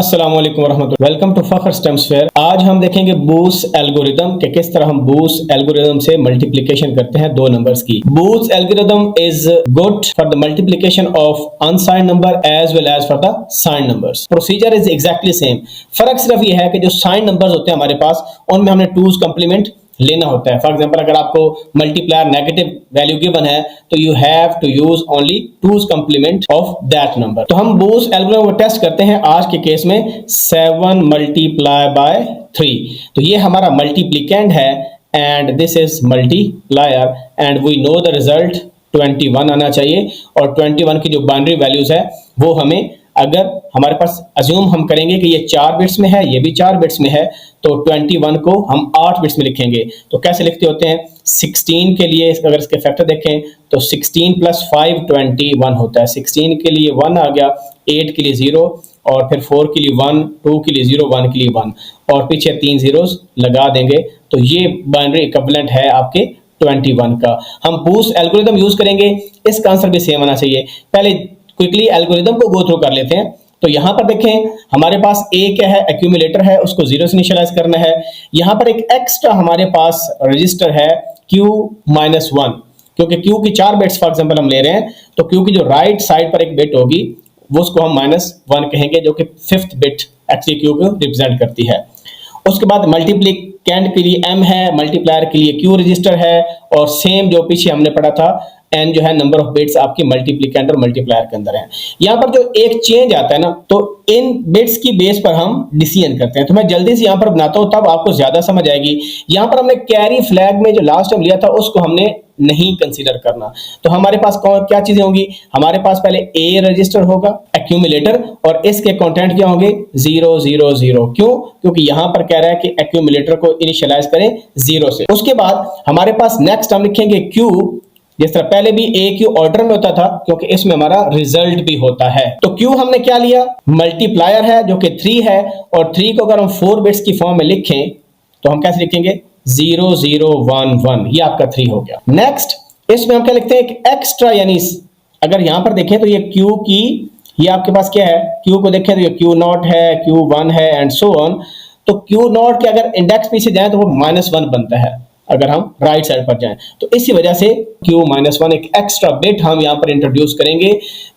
अस्सलाम वालेकुम वरहमतुल्लाह। Welcome to Fakhar stems fair. आज हम देखेंगे बूस एल्गोरिदम कि किस तरह हम बूस एल्गोरिदम से मल्टीप्लिकेशन करते हैं दो नंबर्स की। Booth's algorithm is good for the multiplication of unsigned number as well as for the signed numbers. Procedure is exactly same. फर्क सिर्फ ये है कि जो साइंड नंबर्स होते हैं हमारे पास उनमें हमने टूज कंप्लीमेंट लेना होता है। फॉर एग्जांपल अगर आपको मल्टीप्लायर नेगेटिव वैल्यू गिवन है तो you have to use only two's complement of that number. तो हम बूस एल्गोरिथम को टेस्ट करते हैं आज के केस में 7 मल्टीप्लाई बाय 3। तो ये हमारा मल्टीप्लिकेंड है and this is multiplier and we know the result 21 आना चाहिए। और 21 की जो बाइनरी वैल्यूज है वो हमें, अगर हमारे पास अज्यूम हम करेंगे कि ये 4 बिट्स में है, ये भी 4 बिट्स में है, तो 21 को हम 8 बिट्स में लिखेंगे। तो कैसे लिखते होते हैं? 16 के लिए अगर इसके फैक्टर देखें तो 16 + 5 21 होता है। 16 के लिए 1 आ गया, 8 के लिए 0 और फिर 4 के लिए 1, 2 के लिए 0, 1 के लिए 1 और पीछे 3 zeros लगा देंगे। तो ये बाइनरी इक्विवेलेंट है आपके 21 का। हम बूस्ट एल्गोरिथम यूज करेंगे, इसका आंसर भी सेम आना चाहिए। पहले क्विकली एल्गोरिथम को गो थ्रू कर लेते हैं। तो यहां पर देखें हमारे पास ए क्या है, एक्यूमुलेटर है, उसको 0 से इनिशियलाइज करना है। यहां पर एक एक्स्ट्रा हमारे पास रजिस्टर है Q-1, क्योंकि Q की 4 बिट्स फॉर एग्जांपल हम ले रहे हैं तो Q की जो राइट साइड पर एक बिट होगी वो उसको हम -1 कहेंगे, जो कि 5th बिट एक्चुअली Q को रिप्रेजेंट करती है। उसके बाद मल्टीप्लिकेंड के लिए M है, मल्टीप्लायर के लिए Q रजिस्टर है और सेम जो पीछे हमने पढ़ा था n जो है नंबर ऑफ बिट्स आपकी मल्टीप्लिकेंड और मल्टीप्लायर के अंदर है। यहाँ पर जो एक चेंज आता है ना, तो इन बिट्स की बेस पर हम डिसीजन करते हैं। तो मैं जल्दी से यहाँ पर बनाता हूँ तब आपको ज्यादा समझ आएगी। यहाँ पर हमने कैरी फ्लैग में जो लास्ट टाइम लिया था उसको हमने नहीं कंसीडर करना। तो हमारे पास क्या चीजें होंगी? हमारे पास पहले ए रजिस्टर होगा एक्यूमुलेटर और इसके कंटेंट क्या होंगे? 0 0 0। क्यों? क्योंकि यहां पर कह रहा है कि एक्यूमुलेटर को इनिशियलाइज करें 0 से। उसके बाद हमारे पास नेक्स्ट हम लिखेंगे Q, जिस तरह पहले भी ए क्यू ऑर्डर में होता था क्योंकि इसमें हमारा रिजल्ट भी होता है। तो Q हमने क्या लिया? मल्टीप्लायर है जो कि 3 है और 3 को अगर हम 4 बिट्स की फॉर्म में लिखें तो हम कैसे लिखेंगे? 0 0 1 1। ये आपका 3 हो गया। नेक्स्ट इसमें हम क्या लिखते हैं? एक एक्स्ट्रा, यानी अगर यहां पर देखें तो ये Q की, ये आपके पास क्या है? Q को देखें तो ये Q0 है, Q1 है एंड सो ऑन। तो Q0 के अगर इंडेक्स पीछे जाए तो वो -1 बनता है अगर हम राइट साइड पर जाएं। तो इसी वजह से Q-1 एक एक्स्ट्रा बिट हम यहां पर इंट्रोड्यूस करेंगे,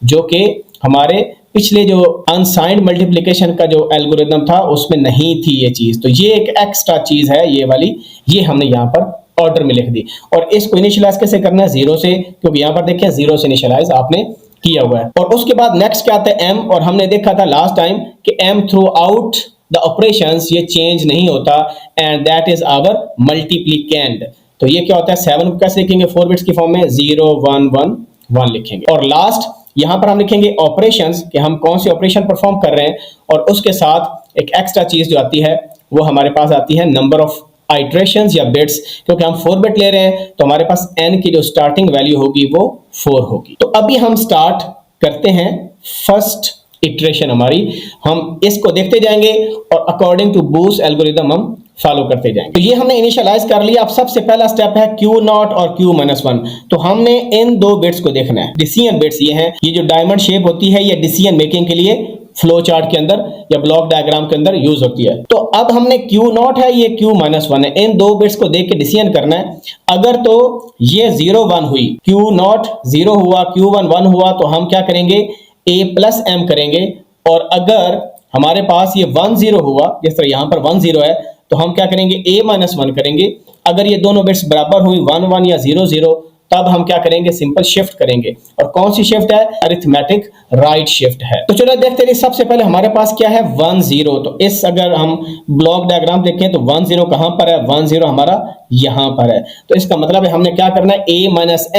जो कि हमारे पिछले जो अनसाइंड मल्टीप्लिकेशन का जो एल्गोरिथम था उसमें नहीं थी ये चीज। तो ये एक एक्स्ट्रा चीज है ये वाली, ये हमने यहां पर ऑर्डर में लिख दी। और इसको इनिशियलाइज कैसे करना है? 0 से, क्योंकि यहां पर देखिए 0 से इनिशियलाइज आपने किया हुआ है। और उसके बाद नेक्स्ट क्या आता है? M। और हमने देखा था लास्ट टाइम कि M through out the operations ये चेंज नहीं होता एंड दैट इज आवर मल्टीप्लिकेंड। तो ये क्या होता है? 7 को कैसे लिखेंगे? 4 बिट्स की फॉर्म में 0 1 1 1 लिखेंगे। और लास्ट यहां पर हम लिखेंगे ऑपरेशंस कि हम कौन सी ऑपरेशन परफॉर्म कर रहे हैं। और उसके साथ एक एक्स्ट्रा चीज जो आती है वो हमारे पास आती है नंबर ऑफ आइट्रेशंस या बिट्स, क्योंकि हम 4 बिट ले रहे हैं तो हमारे पास n की जो स्टार्टिंग वैल्यू होगी वो 4 होगी। तो अभी हम स्टार्ट करते हैं फर्स्ट इटरेशन हमारी। हम इसको देखते जाएंगे और अकॉर्डिंग टू बूस्ट एल्गोरिथम हम फॉलो करते जाएंगे। तो ये हमने इनिशियलाइज कर लिया। अब सबसे पहला स्टेप है Q0 और Q-1। तो हमने इन 2 बिट्स को देखना है। डिसीजन बिट्स ये हैं, ये जो डायमंड शेप होती है ये डिसीजन मेकिंग के लिए फ्लो चार्ट के अंदर या ब्लॉक डायग्राम के अंदर यूज होती है। तो अब हमने Q0 है, ये Q-1 है, इन 2 बिट्स को देख के डिसीजन करना है। अगर तो ये 0 1 हुई, Q0 0 हुआ, Q1 1 हुआ, तो हम क्या करेंगे? A + M करेंगे। और अगर हमारे पास ये 1 0 हुआ, जिस तरह यहां पर 1 0 है, तो हम क्या करेंगे? A - 1 करेंगे। अगर ये दोनों बिट्स बराबर हुई 1 1 या 0 0, तब हम क्या करेंगे? सिंपल शिफ्ट करेंगे। और कौन सी शिफ्ट है? अरिथमेटिक राइट शिफ्ट है। तो चलो देखते हैं। सबसे पहले हमारे पास क्या है? 1 0। तो इस अगर हम ब्लॉक डायग्राम देखें तो 1 0 कहां पर है? 1 0 हमारा यहां पर है। तो इसका मतलब है हमने क्या करना है? A -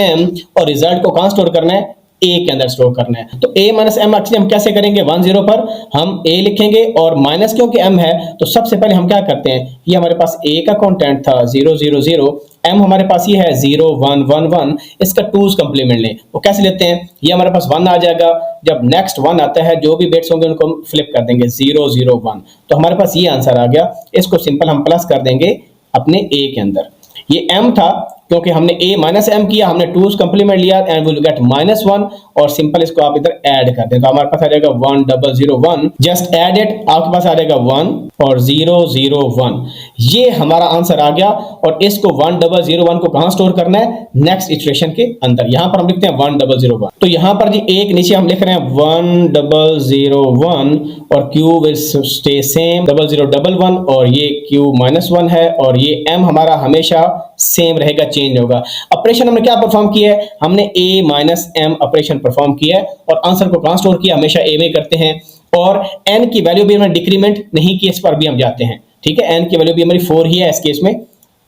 M और रिजल्ट को कहां स्टोर करना है? A के अंदर स्टोर करना है। तो A - M एक्चुअली हम कैसे करेंगे? 1 0 पर हम A लिखेंगे और माइनस क्योंकि M है तो सबसे पहले हम क्या करते हैं? ये हमारे पास A का कंटेंट था 0 0 0, M हमारे पास ये है 0 1 1 1। इसका 2's कंप्लीमेंट लें। वो कैसे लेते हैं? ये हमारे पास 1 आ जाएगा। जब नेक्स्ट 1 आता है जो भी बिट्स होंगे उनको हम फ्लिप कर देंगे 0 0 1। तो हमारे पास ये आंसर आ गया। इसको सिंपल हम प्लस कर देंगे अपने A के अंदर। ये M था क्योंकि हमने a माइनस m किया, हमने 2's कंप्लीमेंट लिया एंड विल गेट -1 और सिंपल इसको आप इधर ऐड कर दें तो हमारे पास आ जाएगा 1001। जस्ट ऐड इट, आपके पास आ जाएगा 1 और 001। ये हमारा आंसर आ गया और इसको 1001 को कहां स्टोर करना है? नेक्स्ट इटरेशन के अंदर। यहां पर हम लिखते हैं 1001। तो यहां पर जी एक नीचे हम लिख रहे हैं 1001 और q विल स्टे सेम 0011 और ये q -1 है और ये m हमारा हमेशा सेम रहेगा, चेंज होगा। ऑपरेशन हमने क्या परफॉर्म किया है? हमने a minus m operation perform किया है और आंसर को कहां स्टोर किया? हमेशा a में करते हैं। और n की वैल्यू भी हमने डिक्रीमेंट नहीं की, इस पर भी हम जाते हैं। ठीक है, n की वैल्यू भी हमारी 4 ही है इस केस में,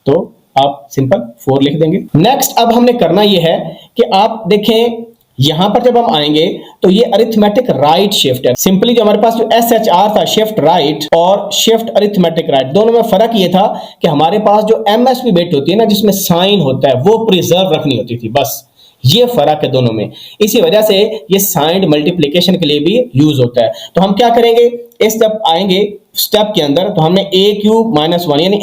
तो आप सिंपल 4 लिख देंगे। नेक्स्ट अब हमने करना यह है कि आप देखें यहां पर जब हम आएंगे तो ये अरिथमेटिक राइट शिफ्ट है। सिंपली जो हमारे पास जो SHR था, शिफ्ट राइट और शिफ्ट अरिथमेटिक राइट, दोनों में फर्क ये था कि हमारे पास जो MSB बिट होती है ना, जिसमें साइन होता है, वो प्रिजर्व रखनी होती थी, बस ये फर्क है दोनों में। इसी वजह से ये साइंड मल्टीप्लिकेशन के लिए भी यूज होता है। तो हम क्या करेंगे, इस जब आएंगे स्टेप के अंदर तो हमने a³ -1 यानी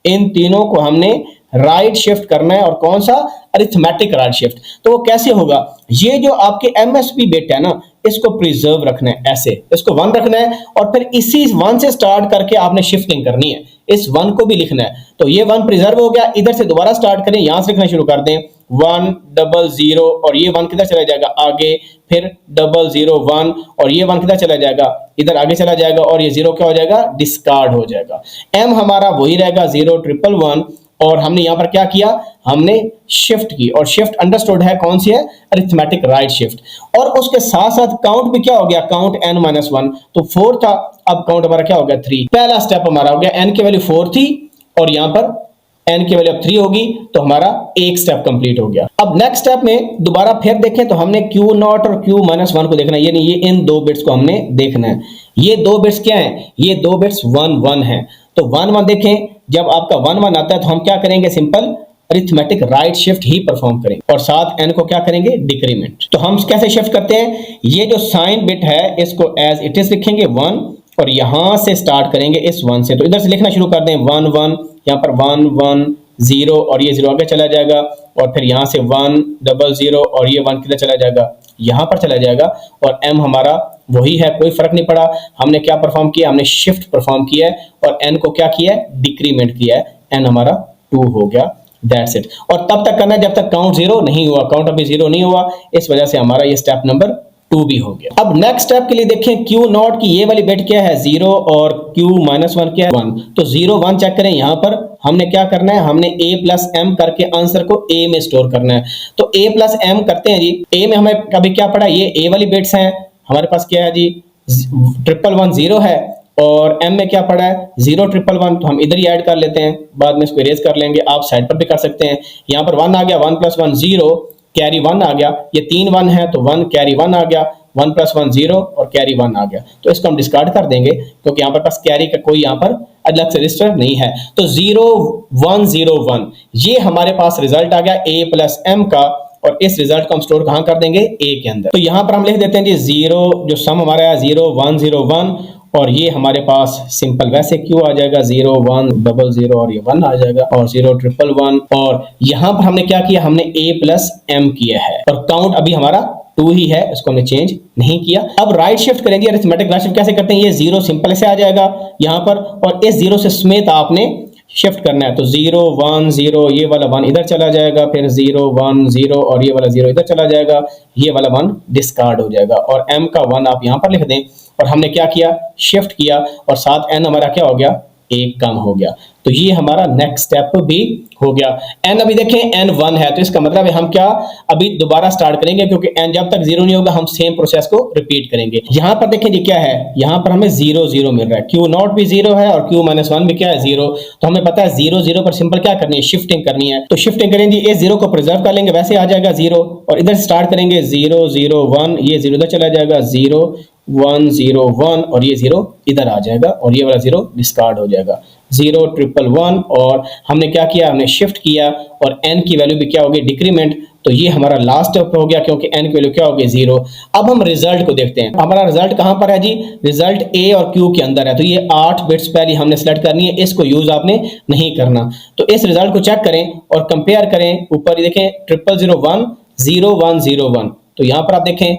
इन तीनों को हमने राइट शिफ्ट करना है। और कौन सा? Arithmetic right shift. तो वो कैसे होगा? ये जो आपके MSB बिट है ना, इसको प्रिजर्व रखना है, ऐसे इसको 1 रखना है और फिर इसी 1 से स्टार्ट करके आपने शिफ्टिंग करनी है, इस 1 को भी लिखना है। तो ये 1 प्रिजर्व हो गया, इधर से दोबारा स्टार्ट करें, यहां से लिखना शुरू कर दें 100 और ये 1 किधर चला जाएगा? आगे, फिर 001 और ये 1 किधर चला जाएगा? इधर आगे चला जाएगा और ये 0 क्या हो जाएगा? डिस्कार्ड हो जाएगा। m हमारा वही रहेगा 0111 और हमने यहां पर क्या किया? हमने शिफ्ट की और शिफ्ट अंडरस्टूड है कौन सी है? Arithmetic right shift. और उसके साथ साथ काउंट भी क्या हो गया? काउंट n-1, तो 4 था, अब काउंट हमारा क्या हो गया? 3। पहला स्टेप हमारा हो गया, n की वैल्यू 4 थी और यहां पर n की वैल्यू अब 3 होगी, तो हमारा एक स्टेप कंप्लीट हो गया। अब नेक्स्ट स्टेप में दोबारा फिर देखें तो हमने Q0 और Q-1 को देखना है, यानी ये इन 2 बिट्स को हमने देखना है। ये 2 बिट्स क्या हैं? ये 2 बिट्स 1 1 हैं। तो 1 1 देखें, जब आपका 1 1 आता है तो हम क्या करेंगे? सिंपल अरिथमेटिक राइट शिफ्ट ही परफॉर्म करेंगे और साथ n को क्या करेंगे? डिक्रीमेंट। तो हम कैसे शिफ्ट करते हैं? ये जो साइन बिट है इसको एज इट इज लिखेंगे 1 और यहां से स्टार्ट करेंगे इस 1 से, तो इधर से लिखना शुरू कर दें 1 1, यहां पर 1 1 0 और ये 0 आगे चला जाएगा और फिर यहां से 100 और ये 1 किधर चला जाएगा? यहां पर चला जाएगा और m हमारा वही है, कोई फर्क नहीं पड़ा। हमने क्या परफॉर्म किया? हमने शिफ्ट परफॉर्म किया है और n को क्या किया है? डिक्रीमेंट किया है, n हमारा 2 हो गया। That's it. और तब तक करना है जब तक काउंट 0 नहीं हुआ, काउंट अभी 0 नहीं हुआ, इस वजह से हमारा ये स्टेप नंबर 2 भी हो गया। अब नेक्स्ट स्टेप के लिए देखें Q0 की ये वाली बिट क्या है? 0 और Q-1 क्या है? 1। तो 0 1 चेक करें, यहां पर हमने क्या करना है? हमने a+m करके आंसर को a में स्टोर करना है। तो a+m करते हैं जी। a में हमें अभी क्या पड़ा? ये a वाली बिट्स हैं, हमारे पास क्या है जी? 111 0 है और m में क्या पड़ा है? 0 111, तो हम इधर ही ऐड कर लेते हैं, बाद में इसको इरेज कर लेंगे। आप साइड पर भी कर सकते हैं। यहाँ पर 1 आ गया, 1 + 1 0, कैरी 1 आ गया, ये 3 1 है तो 1 कैरी 1 आ गया, 1 + 1 0 और कैरी 1 आ गया। तो इसको हम डिस्कार्ड कर देंगे क्योंकि यहाँ पर पास कैरी का कोई यहाँ पर अलग से रजिस्टर नहीं है। तो 0 1 0 1 ये हमारे पास रिजल्ट आ गया a+m का और इस रिजल्ट को हम स्टोर कहां कर देंगे? a के अंदर। तो यहां पर हम लिख देते हैं जी 0, जो सम हमारा है 0 1 0 1 और ये हमारे पास सिंपल वैसे क्यों आ जाएगा? 0 1 00 और ये 1 आ जाएगा और 0 111 और यहां पर हमने क्या किया? हमने a+m किया है और काउंट अभी हमारा 2 ही है, इसको हमने चेंज नहीं किया। अब राइट शिफ्ट करेंगे, अरिथमेटिक राइट शिफ्ट कैसे करते हैं? ये 0 सिंपल से आ जाएगा यहां पर और इस 0 से समेत आपने शिफ्ट करना है। तो 0 1 0 ये वाला 1 इधर चला जाएगा, फिर 0 1 0 और ये वाला 0 इधर चला जाएगा, ये वाला 1 डिस्कार्ड हो जाएगा और m का 1 आप यहां पर लिख दें। और हमने क्या किया? शिफ्ट किया और साथ n हमारा क्या हो गया? 1 कम हो गया। तो ये हमारा नेक्स्ट स्टेप भी हो गया। n अभी देखें n 1 है, तो इसका मतलब है हम क्या अभी दोबारा स्टार्ट करेंगे क्योंकि n जब तक 0 नहीं होगा हम सेम प्रोसेस को रिपीट करेंगे। यहां पर देखें जी क्या है? यहां पर हमें 0 0 मिल रहा है, Q0 भी 0 है और Q-1 भी क्या है? 0। तो हमें पता है 0 0 पर सिंपल क्या करनी है? शिफ्टिंग करनी है। तो शिफ्टिंग करें जी, इस 0 को प्रिजर्व कर लेंगे, वैसे आ जाएगा 0 और इधर स्टार्ट करेंगे 0 0 1, ये 0 इधर चला जाएगा, 0 1 0 1 और ये 0 इधर आ जाएगा और ये वाला 0 डिस्कार्ड हो जाएगा, 0 111 और हमने क्या किया? हमने शिफ्ट किया और n की वैल्यू भी क्या होगी? डिक्रीमेंट। तो ये हमारा लास्ट स्टेप हो गया क्योंकि n की वैल्यू क्या होगी 0। अब हम रिजल्ट को देखते हैं। हमारा रिजल्ट कहां पर है जी, रिजल्ट a और q के अंदर है। तो ये 8 बिट्स पहले हमने सेलेक्ट करनी है, इसको यूज आपने नहीं करना। तो इस रिजल्ट को चेक करें और कंपेयर करें। ऊपर देखें 0001 0101, तो यहां पर आप देखें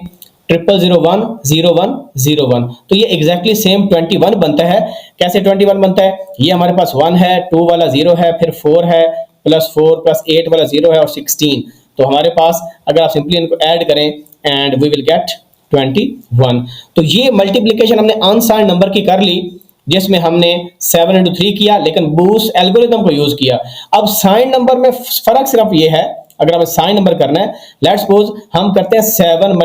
0001 0101, तो ये एग्जैक्टली सेम 21 बनता है। कैसे 21 बनता है, ये हमारे पास 1 है, 2 वाला 0 है, फिर 4 है, +4 +8 वाला 0 है और 16। तो हमारे पास अगर आप सिंपली इनको ऐड करें एंड वी विल गेट 21। तो ये मल्टीप्लिकेशन हमने अनसाइंड नंबर की कर ली, जिसमें हमने 7 × 3 किया, लेकिन बूस्ट एल्गोरिथम को यूज किया। अब साइन नंबर में फर्क सिर्फ ये है, अगर हमें साइन नंबर करना है, लेट्स सपोज हम करते हैं 7 ×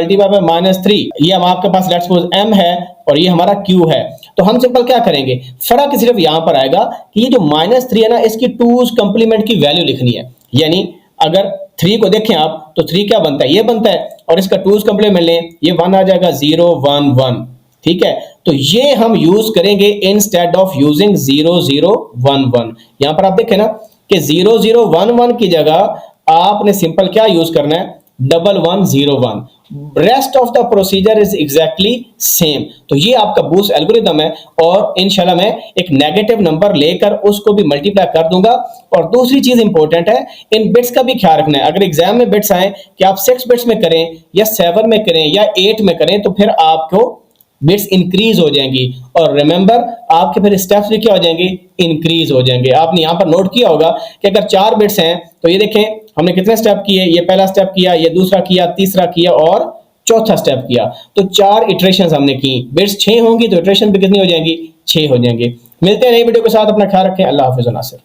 -3, ये हम आपके पास लेट्स सपोज m है और ये हमारा q है। तो हम सिंपल क्या करेंगे, फर्क सिर्फ यहां पर आएगा कि ये जो -3 है ना, इसकी 2's कंप्लीमेंट की वैल्यू लिखनी है। यानी अगर 3 को देखें आप तो 3 क्या बनता है, ये बनता है, और इसका 2's कंप्लीमेंट लें, ये 1 आ जाएगा 0 1 1। ठीक है, तो ये हम यूज करेंगे इंस्टेड ऑफ यूजिंग 0 0 1 1। यहां पर आप देखें ना कि 0 0 1 1 की जगह आपने सिंपल क्या यूज करना है, 1 1 0 1। Rest of the procedure is exactly same. तो ये आपका बूस्ट एल्गोरिथम है, और इंशाल्लाह मैं एक नेगेटिव नंबर लेकर उसको भी मल्टीप्लाई कर दूंगा। और दूसरी चीज इंपॉर्टेंट है, इन बिट्स का भी ख्याल रखना है। अगर एग्जाम में बिट्स आए कि आप 6 बिट्स में करें या 7 में करें या 8 में करें, तो फिर आपको बिट्स इंक्रीज हो जाएंगी, और रिमेंबर आपके फिर स्टेप्स भी क्या हो जाएंगे, इंक्रीज हो जाएंगे। आपने यहां पर नोट किया होगा कि अगर 4 बिट्स हैं तो ये देखें हमने कितने स्टेप किए, ये पहला स्टेप किया, ये दूसरा किया, तीसरा किया और चौथा स्टेप किया। तो 4 इटरेशंस हमने की। बिट्स 6 होंगी तो इटरेशन भी कितनी हो जाएंगी, 6 हो जाएंगे। मिलते हैं नई वीडियो के साथ, अपना ख्याल रखें। अल्लाह हाफिज़ नासिर।